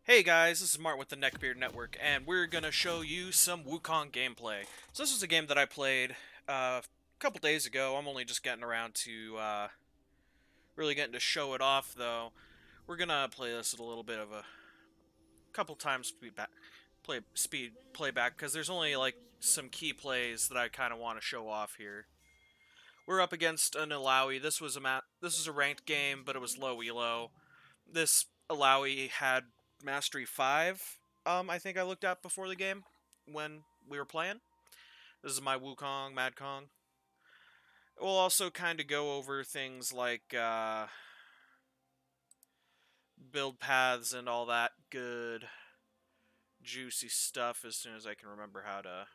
Hey guys, this is Martin with the Neckbeard Network, and we're gonna show you some Wukong gameplay. So this was a game that I played a couple days ago. I'm only just getting around to really getting to show it off, though. We're gonna play this at a little bit of a couple times speed playback because there's only like some key plays that I kind of want to show off here. We're up against an Alawi. This was a ranked game, but it was low elo. This Alawi had Mastery 5, I think I looked at before the game when we were playing. This is my Wukong, Mad Kong. We'll also kind of go over things like build paths and all that good, juicy stuff as soon as I can remember how to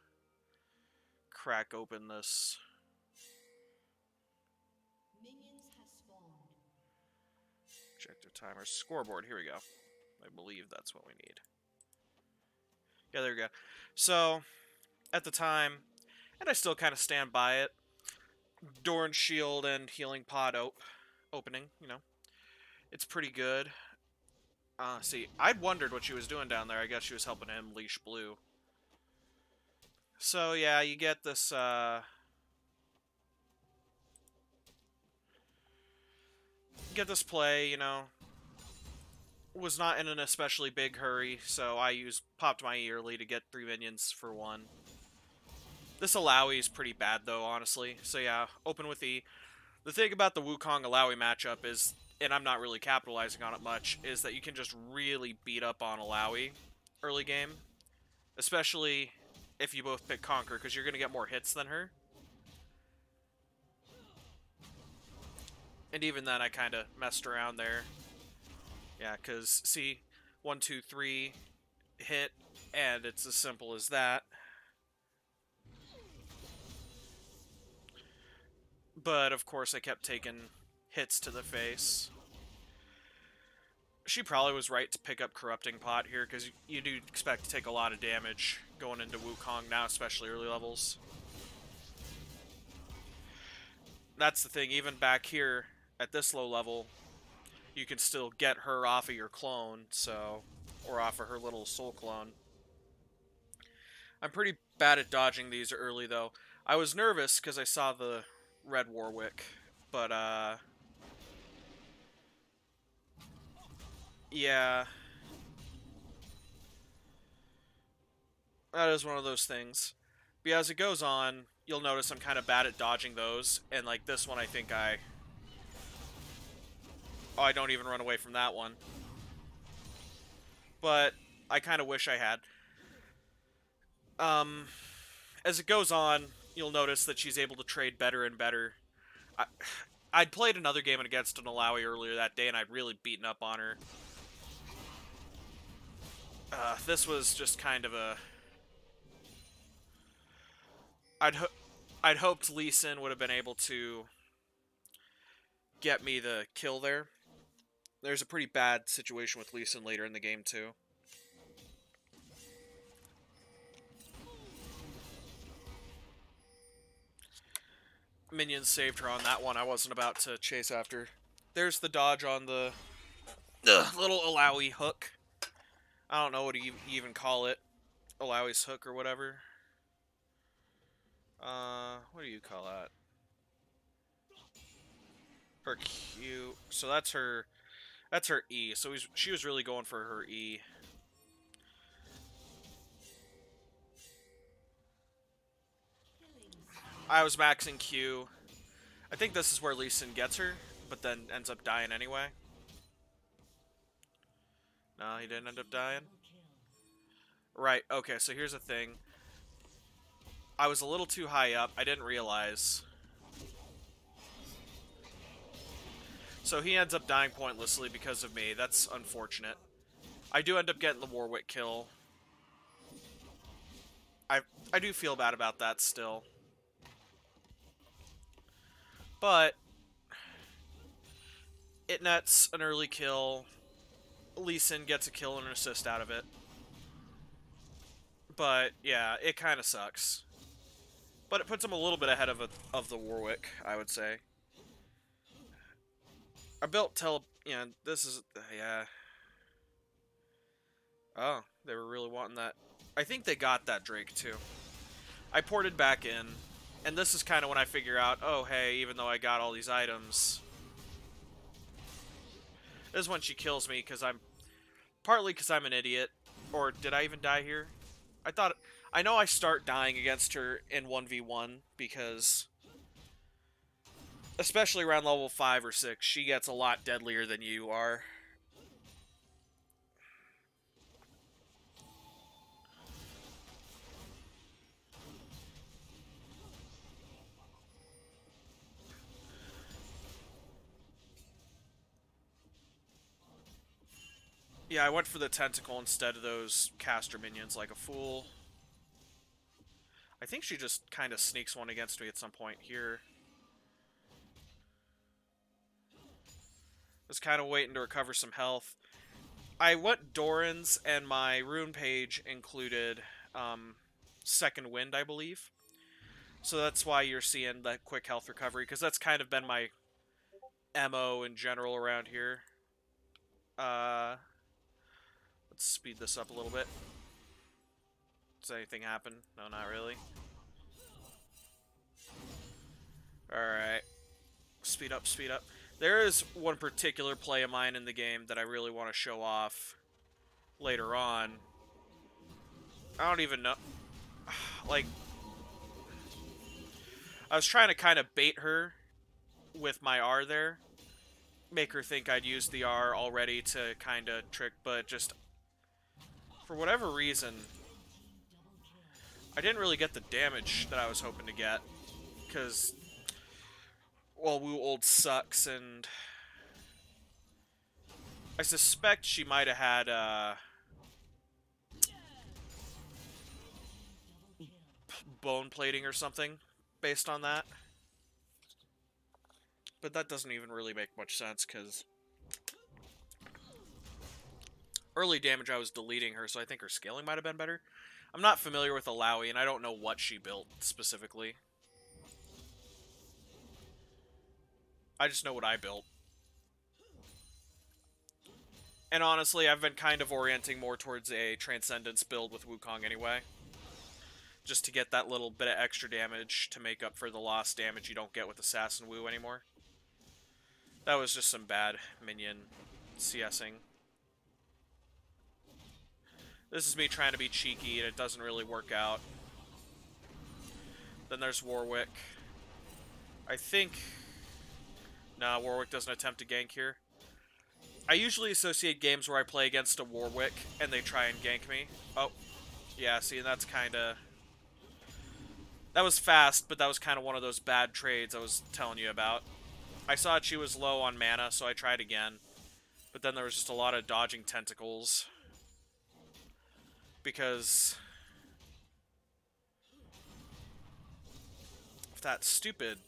crack open this. Objective timer. Scoreboard, here we go. I believe that's what we need. Yeah, there we go. So, at the time, and I still kind of stand by it, Doran's Shield and Healing Pod opening, it's pretty good. See, I'd wondered what she was doing down there. I guess she was helping him leash blue. So, yeah, you get this, play, was not in an especially big hurry, so I popped my early to get 3 minions for 1. This Alawi is pretty bad, though, honestly. So yeah, open with E. The thing about the Wukong Alawi matchup is, and I'm not really capitalizing on it much, is that you can just really beat up on Alawi early game. Especially if you both pick Conquer, because you're going to get more hits than her. And even then, I kind of messed around there. Yeah, because, see, 1, 2, 3, hit, and it's as simple as that. But, of course, I kept taking hits to the face. She probably was right to pick up Corrupting Pot here, because you do expect to take a lot of damage going into Wukong now, especially early levels. That's the thing, even back here, at this low level, you can still get her off of your clone, so... or off of her little soul clone. I'm pretty bad at dodging these early, though. I was nervous because I saw the Red Warwick, but, yeah. That is one of those things. But as it goes on, you'll notice I'm kind of bad at dodging those, and like this one I think oh, I don't even run away from that one. But I kind of wish I had. As it goes on, you'll notice that she's able to trade better and better. I'd played another game against an Alawi earlier that day, and I'd really beaten up on her. This was just kind of a... I'd hoped Lee Sin would have been able to get me the kill there. There's a pretty bad situation with Lee Sin later in the game, too. Minions saved her on that one. I wasn't about to chase after. There's the dodge on the little Alawi hook. I don't know what you even call it. Alawi's hook or whatever. What do you call that? Her Q. So that's her E. So she was really going for her E. I was maxing Q. I think this is where Lee Sin gets her, but then ends up dying anyway. No, he didn't end up dying. Right, okay, so here's the thing. I was a little too high up. I didn't realize. So he ends up dying pointlessly because of me. That's unfortunate. I do end up getting the Warwick kill. I do feel bad about that still. But it nets an early kill. Lee Sin gets a kill and an assist out of it. But yeah, it kind of sucks. But it puts him a little bit ahead of the Warwick, I would say. I built this is, yeah. Oh, they were really wanting that. I think they got that Drake too. I ported back in, and this is kind of when I figure out, oh hey, even though I got all these items, this is when she kills me because partly because I'm an idiot, or did I even die here? I know I start dying against her in 1v1 because, especially around level 5 or 6, she gets a lot deadlier than you are. Yeah, I went for the tentacle instead of those caster minions like a fool. I think she just kind of sneaks one against me at some point here. Was kind of waiting to recover some health. I went Doran's, and my rune page included Second Wind, I believe. So that's why you're seeing that quick health recovery, because that's kind of been my MO in general around here. Let's speed this up a little bit. Does anything happen? No, not really. Alright. Speed up, speed up. There is one particular play of mine in the game that I really want to show off later on. I don't even know. Like, I was trying to kind of bait her with my R there. Make her think I'd used the R already to kind of trick, but just for whatever reason, I didn't really get the damage that I was hoping to get. Because, well, Wu old sucks, and I suspect she might have had bone plating or something based on that. But that doesn't even really make much sense, because early damage I was deleting her, so I think her scaling might have been better. I'm not familiar with Alawi, and I don't know what she built specifically. I just know what I built. And honestly, I've been kind of orienting more towards a Transcendence build with Wukong anyway. Just to get that little bit of extra damage to make up for the lost damage you don't get with Assassin Wu anymore. That was just some bad minion CSing. This is me trying to be cheeky, and it doesn't really work out. Then there's Warwick. I think... Nah, Warwick doesn't attempt to gank here. I usually associate games where I play against a Warwick, and they try and gank me. Oh, yeah, see, that's kind of... That was fast, but that was kind of one of those bad trades I was telling you about. I saw she was low on mana, so I tried again. But then there was just a lot of dodging tentacles. Because... of that stupid...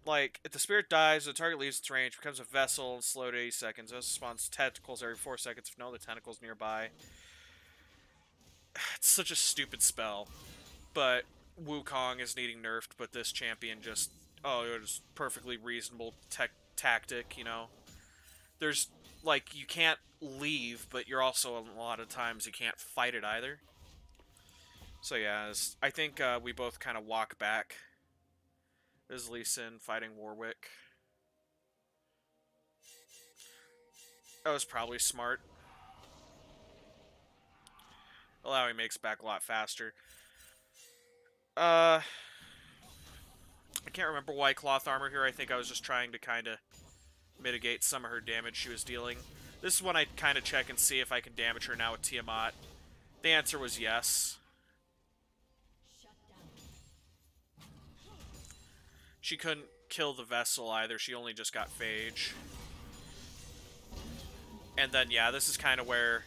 Like, if the spirit dies, the target leaves its range, becomes a vessel, and slow to 80 seconds. It spawns tentacles every 4 seconds if no other tentacles nearby. It's such a stupid spell. But Wukong is needing nerfed, but this champion just... Oh, it was perfectly reasonable tactic, you know? There's, like, you can't leave, but you're also, a lot of times, you can't fight it either. So yeah, I think we both kind of walk back. This is Lee Sin fighting Warwick. That was probably smart. Alawi makes back a lot faster. I can't remember why cloth armor here. I think I was just trying to kind of mitigate some of her damage she was dealing. This is when I kind of check and see if I can damage her now with Tiamat. The answer was yes. She couldn't kill the vessel either. She only just got Phage. And then, yeah, this is kind of where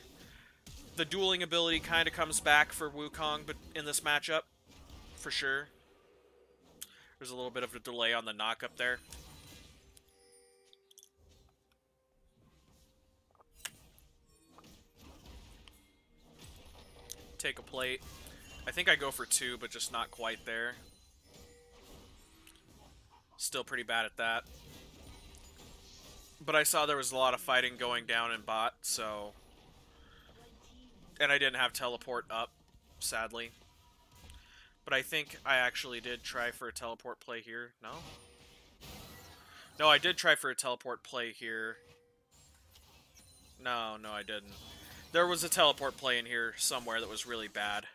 the dueling ability kind of comes back for Wukong, but in this matchup, for sure. There's a little bit of a delay on the knock-up there. Take a plate. I think I go for 2, but just not quite there. Still pretty bad at that. But I saw there was a lot of fighting going down in bot, so And I didn't have teleport up, sadly. But I think I actually did try for a teleport play here. No? No, I did try for a teleport play here. No, I didn't. There was a teleport play in here somewhere that was really bad.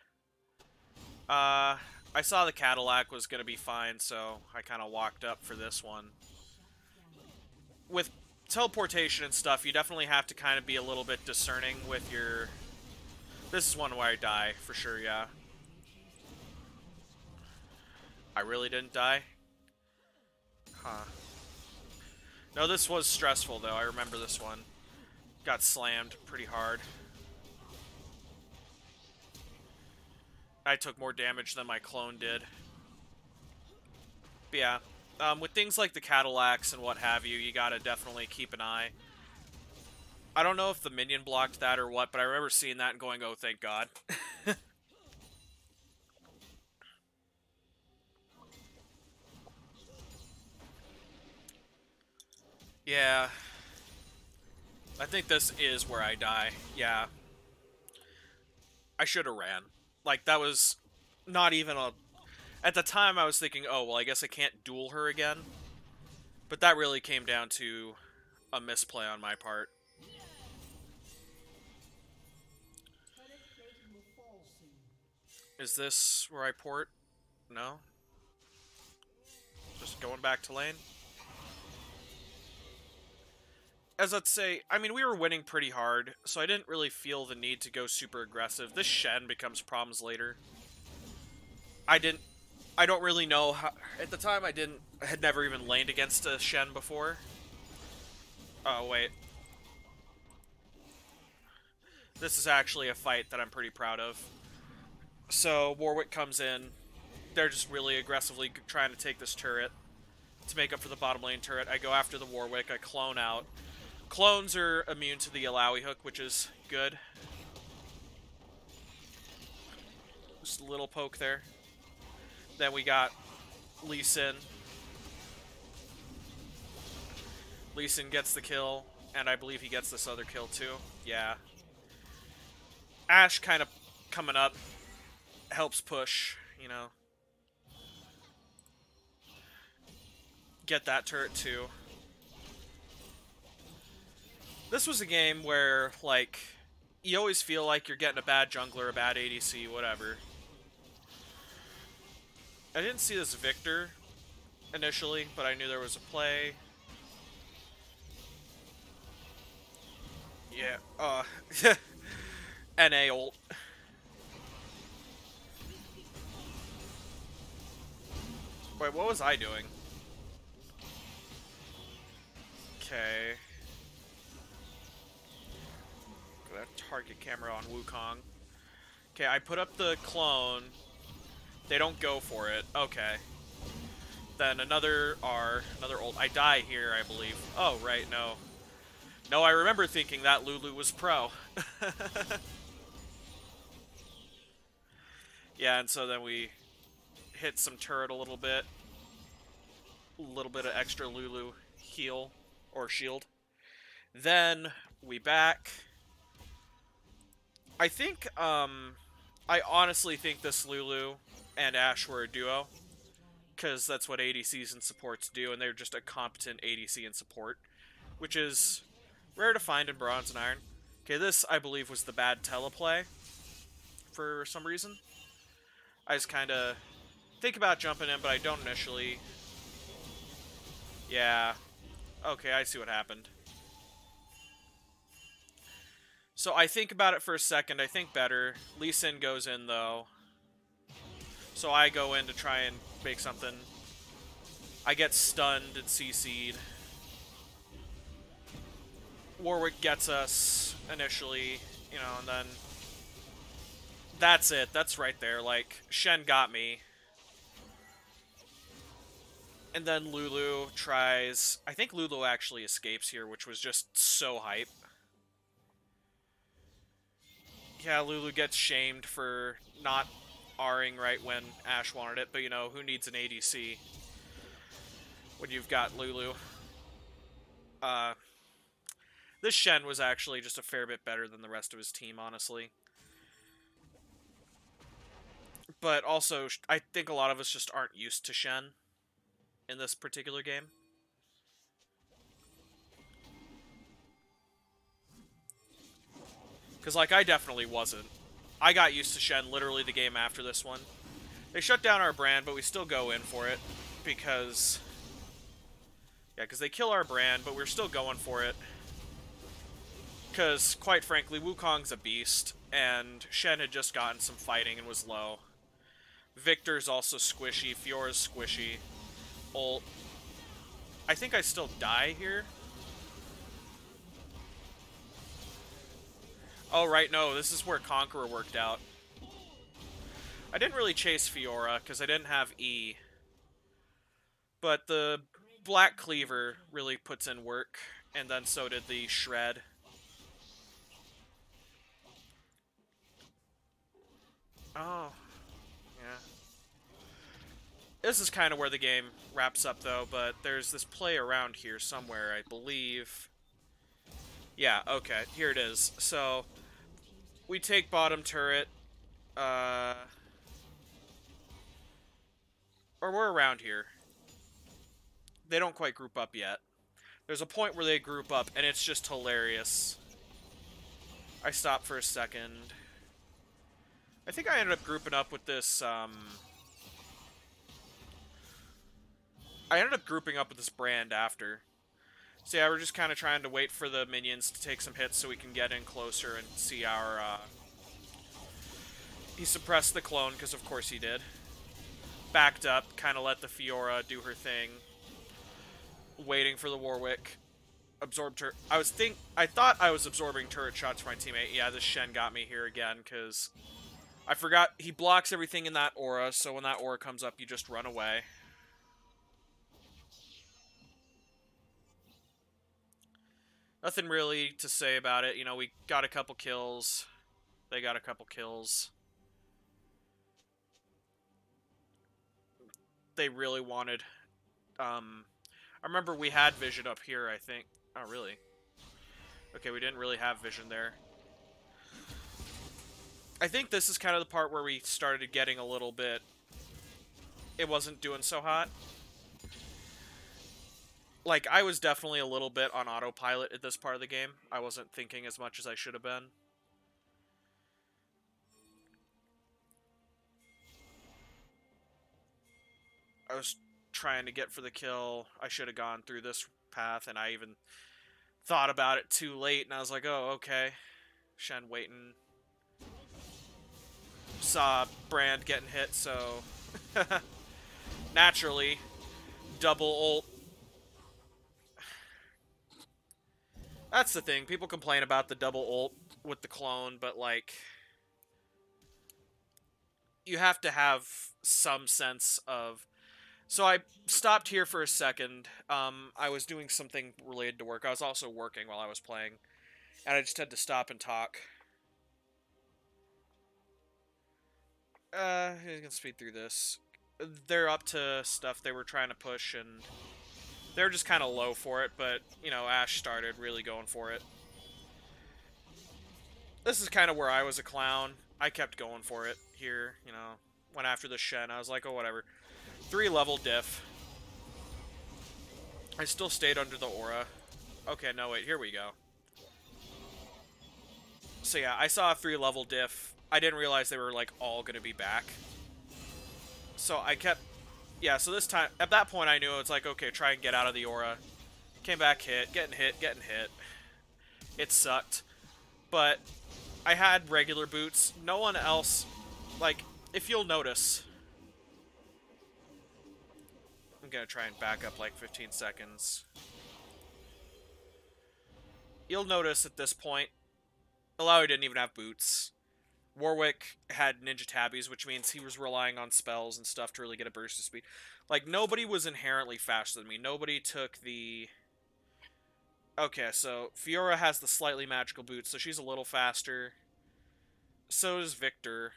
I saw the Cadillac was going to be fine, so I kind of walked up for this one. With teleportation and stuff, you definitely have to kind of be a little bit discerning with your... This is one where I die, for sure, yeah. I really didn't die? Huh. No, this was stressful, though. I remember this one. Got slammed pretty hard. I took more damage than my clone did. But yeah, with things like the Cadillacs and what have you, you gotta definitely keep an eye. I don't know if the minion blocked that or what, but I remember seeing that and going, oh, thank God. Yeah. I think this is where I die. Yeah. I should have ran. Like, that was not even a... At the time, I was thinking, oh, well, I guess I can't duel her again. But that really came down to a misplay on my part. Is this where I port? No? Just going back to lane? As I'd say, I mean, we were winning pretty hard, so I didn't really feel the need to go super aggressive. This Shen becomes problems later. I don't really know how... At the time, I had never even laned against a Shen before. Oh, wait. This is actually a fight that I'm pretty proud of. So, Warwick comes in. They're just really aggressively trying to take this turret to make up for the bottom lane turret. I go after the Warwick. I clone out. Clones are immune to the Alawi hook, which is good. Just a little poke there. Then we got Lee Sin. Lee Sin gets the kill, and I believe he gets this other kill too. Yeah. Ashe kind of coming up helps push, you know. Get that turret too. This was a game where, like, you always feel like you're getting a bad jungler, a bad ADC, whatever. I didn't see this Victor initially, but I knew there was a play. Yeah, NA ult. Wait, what was I doing? Okay. Got a target camera on Wukong. Okay, I put up the clone. They don't go for it. Okay. Then another R, another ult. I die here, I believe. Oh, right, no. No, I remember thinking that Lulu was pro. Yeah, and so then we hit some turret a little bit. A little bit of extra Lulu heal or shield. Then we back. I think, I honestly think this Lulu and Ashe were a duo, because that's what ADCs and supports do, and they're just a competent ADC and support, which is rare to find in Bronze and Iron. Okay, this, I believe, was the bad teleplay for some reason. I just kind of think about jumping in, but I don't initially. Yeah. Okay, I see what happened. So I think about it for a second, I think better. Lee Sin goes in, though. So I go in to try and make something. I get stunned and CC'd. Warwick gets us initially, you know, and then... That's it. That's right there. Like, Shen got me. And then Lulu tries... I think Lulu actually escapes here, which was just so hype. Yeah, Lulu gets shamed for not R'ing right when Ashe wanted it, but you know, who needs an ADC when you've got Lulu? This Shen was actually just a fair bit better than the rest of his team, honestly. But also, I think a lot of us just aren't used to Shen in this particular game. Because, like, I definitely wasn't. I got used to Shen literally the game after this one. They shut down our brand, but we still go in for it. Because... yeah, because they kill our brand, but we're still going for it. Because, quite frankly, Wukong's a beast, and Shen had just gotten some fighting and was low. Victor's also squishy, Fiora's squishy. Ult. I think I still die here. Oh, right, no, this is where Conqueror worked out. I didn't really chase Fiora, because I didn't have E. But the Black Cleaver really puts in work, and then so did the Shred. Oh, yeah. This is kind of where the game wraps up, though, but there's this play around here somewhere, I believe. Yeah, okay, here it is. So, we take bottom turret, or we're around here. They don't quite group up yet. There's a point where they group up, and it's just hilarious. I stopped for a second. I think I ended up grouping up with this, I ended up grouping up with this brand after. So yeah, we're just kind of trying to wait for the minions to take some hits so we can get in closer and see our, He suppressed the clone, because of course he did. Backed up, kind of let the Fiora do her thing. Waiting for the Warwick. Absorbed turret. I thought I was absorbing turret shots for my teammate. Yeah, this Shen got me here again, because I forgot he blocks everything in that aura, so when that aura comes up, you just run away. Nothing really to say about it. You know, we got a couple kills. They got a couple kills. They really wanted... I remember we had vision up here, I think. Oh, really? Okay, we didn't really have vision there. I think this is kind of the part where we started getting a little bit... It wasn't doing so hot. Like, I was definitely a little bit on autopilot at this part of the game. I wasn't thinking as much as I should have been. I was trying to get for the kill. I should have gone through this path, and I even thought about it too late, and I was like, oh, okay. Shen waiting. Saw Brand getting hit, so... naturally, double ult. That's the thing. People complain about the double ult with the clone, but, like... you have to have some sense of... So I stopped here for a second. I was doing something related to work. I was also working while I was playing. And I just had to stop and talk. I can speed through this. They're up to stuff they were trying to push, and they were just kind of low for it, but, you know, Ashe started really going for it. This is kind of where I was a clown. I kept going for it here, you know. Went after the Shen. I was like, oh, whatever. 3-level diff. I still stayed under the aura. Okay, no, wait, here we go. So yeah, I saw a 3-level diff. I didn't realize they were, like, all gonna be back. So I kept... yeah, so this time... at that point I knew it's like, okay, try and get out of the aura. Came back getting hit. It sucked. But I had regular boots. No one else... like, if you'll notice... I'm gonna try and back up like 15 seconds. You'll notice at this point, Alawi didn't even have boots. Warwick had ninja tabbies, which means he was relying on spells and stuff to really get a burst of speed. Like, nobody was inherently faster than me. Nobody took the... okay, so Fiora has the slightly magical boots, so she's a little faster. So does Victor.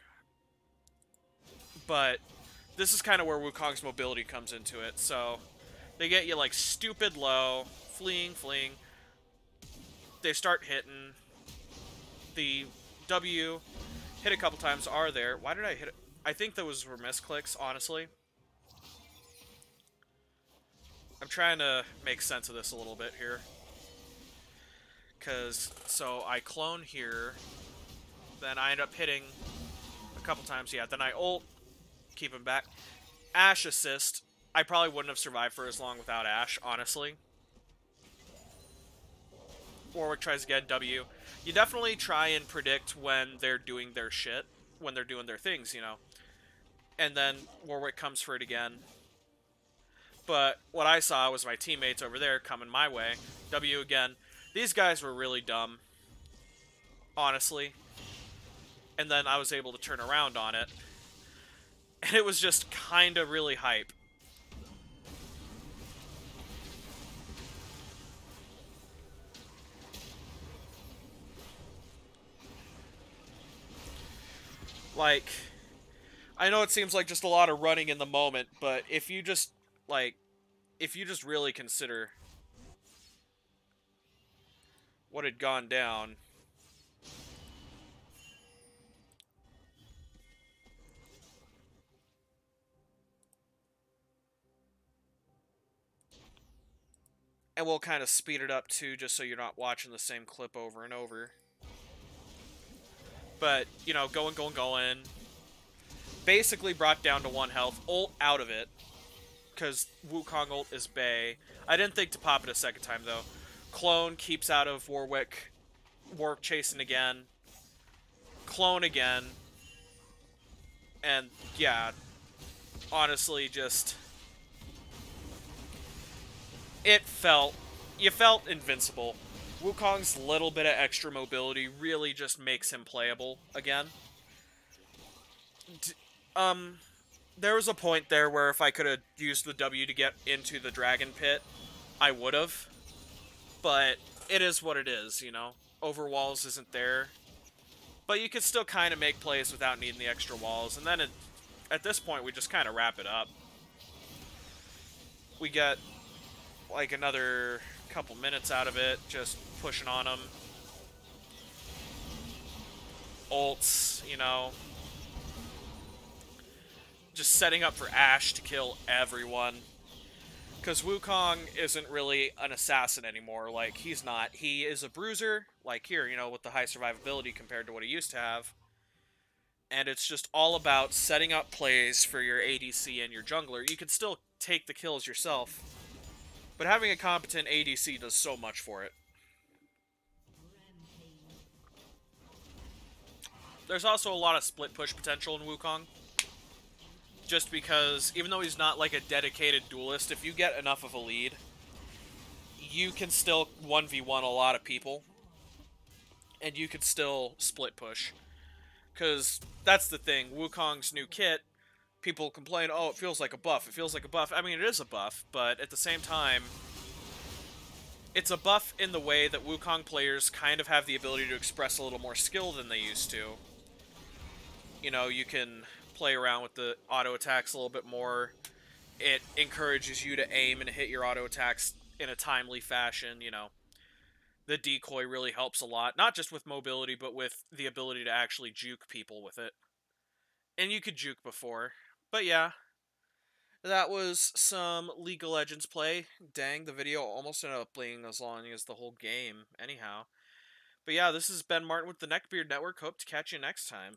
But... this is kind of where Wukong's mobility comes into it, so they get you, like, stupid low, fleeing. They start hitting. The W hit a couple times, R there. Why did I hit it? I think those were misclicks, honestly. I'm trying to make sense of this a little bit here. So I clone here, then I end up hitting a couple times, yeah, then I ult, keep him back. Ashe assist. I probably wouldn't have survived for as long without Ashe, honestly. Warwick tries again, W. You definitely try and predict when they're doing their shit, when they're doing their things, you know. And then Warwick comes for it again. But what I saw was my teammates over there coming my way. W again. These guys were really dumb, honestly. And then I was able to turn around on it. And it was just kind of really hype. Like, I know it seems like just a lot of running in the moment, but if you just, like, if you just really consider what had gone down, and we'll kind of speed it up too, just so you're not watching the same clip over and over. But, you know, going. Basically brought down to 1 health. Ult out of it, because Wukong ult is Bay. I didn't think to pop it a second time, though. Clone keeps out of Warwick. Warwick chasing again. Clone again. And, yeah, honestly, just... You felt invincible. Wukong's little bit of extra mobility really just makes him playable again. There was a point there where if I could have used the W to get into the dragon pit, I would have. But it is what it is, you know? Over walls isn't there. But you could still kind of make plays without needing the extra walls. And then at this point, we just kind of wrap it up. We get like another couple minutes out of it, just pushing on them. Ults, you know. Just setting up for Ashe to kill everyone. Because Wukong isn't really an assassin anymore. Like, he's not. He is a bruiser, like here, you know, with the high survivability compared to what he used to have. And it's just all about setting up plays for your ADC and your jungler. You can still take the kills yourself, but having a competent ADC does so much for it. There's also a lot of split push potential in Wukong. Just because, even though he's not like a dedicated duelist, if you get enough of a lead, you can still 1v1 a lot of people. And you can still split push. Because that's the thing, Wukong's new kit, people complain, oh, it feels like a buff, it feels like a buff. I mean, it is a buff, but at the same time, it's a buff in the way that Wukong players kind of have the ability to express a little more skill than they used to. You know, you can play around with the auto attacks a little bit more. It encourages you to aim and hit your auto attacks in a timely fashion, you know. The decoy really helps a lot, not just with mobility, but with the ability to actually juke people with it. And you could juke before. But yeah, that was some League of Legends play. Dang, the video almost ended up being as long as the whole game, anyhow. But yeah, this is Ben Martin with the Neckbeard Network. Hope to catch you next time.